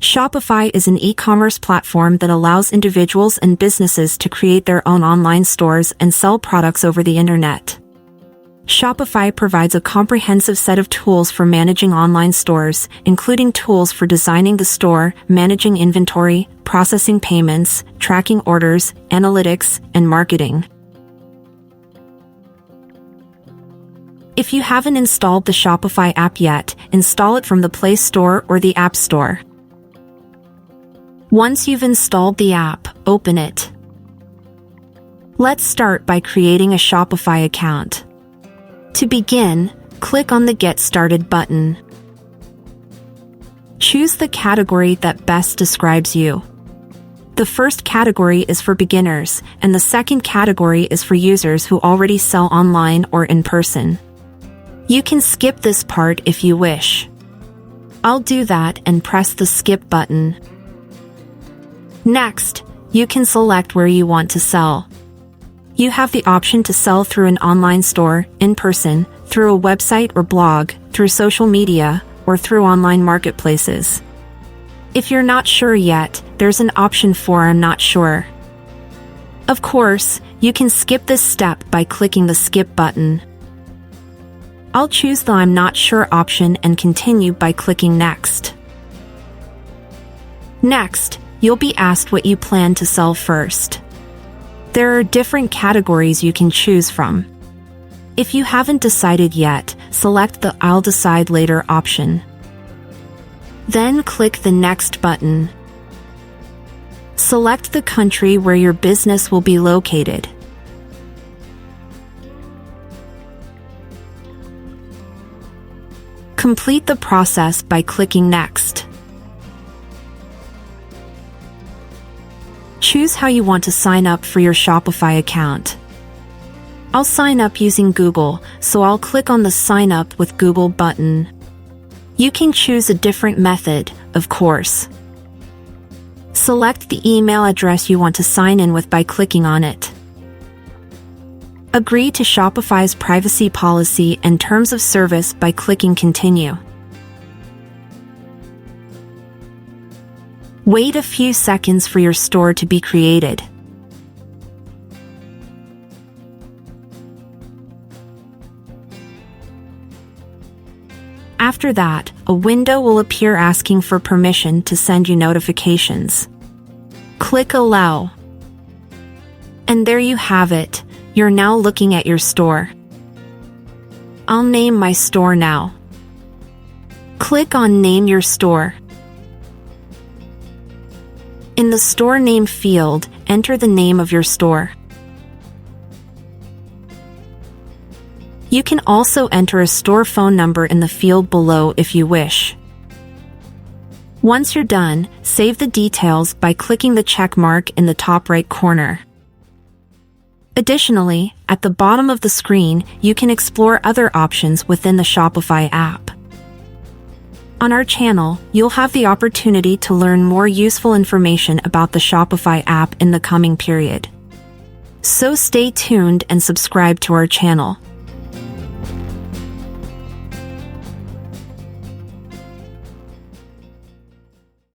Shopify is an e-commerce platform that allows individuals and businesses to create their own online stores and sell products over the internet. Shopify provides a comprehensive set of tools for managing online stores, including tools for designing the store, managing inventory, processing payments, tracking orders, analytics, and marketing. If you haven't installed the Shopify app yet, install it from the Play Store or the App Store. Once you've installed the app, open it. Let's start by creating a Shopify account. To begin, click on the Get Started button. Choose the category that best describes you. The first category is for beginners, and the second category is for users who already sell online or in person. You can skip this part if you wish. I'll do that and press the Skip button. Next, you can select where you want to sell. You have the option to sell through an online store, in person, through a website or blog, through social media, or through online marketplaces. If you're not sure yet, there's an option for I'm not sure. Of course, you can skip this step by clicking the Skip button. I'll choose the I'm not sure option and continue by clicking Next. Next, you'll be asked what you plan to sell first. There are different categories you can choose from. If you haven't decided yet, select the I'll decide later option. Then click the Next button. Select the country where your business will be located. Complete the process by clicking Next. Choose how you want to sign up for your Shopify account. I'll sign up using Google, so I'll click on the Sign Up with Google button. You can choose a different method, of course. Select the email address you want to sign in with by clicking on it. Agree to Shopify's privacy policy and terms of service by clicking Continue. Wait a few seconds for your store to be created. After that, a window will appear asking for permission to send you notifications. Click Allow. And there you have it. You're now looking at your store. I'll name my store now. Click on Name Your Store. In the Store Name field, enter the name of your store. You can also enter a store phone number in the field below if you wish. Once you're done, save the details by clicking the check mark in the top right corner. Additionally, at the bottom of the screen, you can explore other options within the Shopify app. On our channel, you'll have the opportunity to learn more useful information about the Shopify app in the coming period. So stay tuned and subscribe to our channel.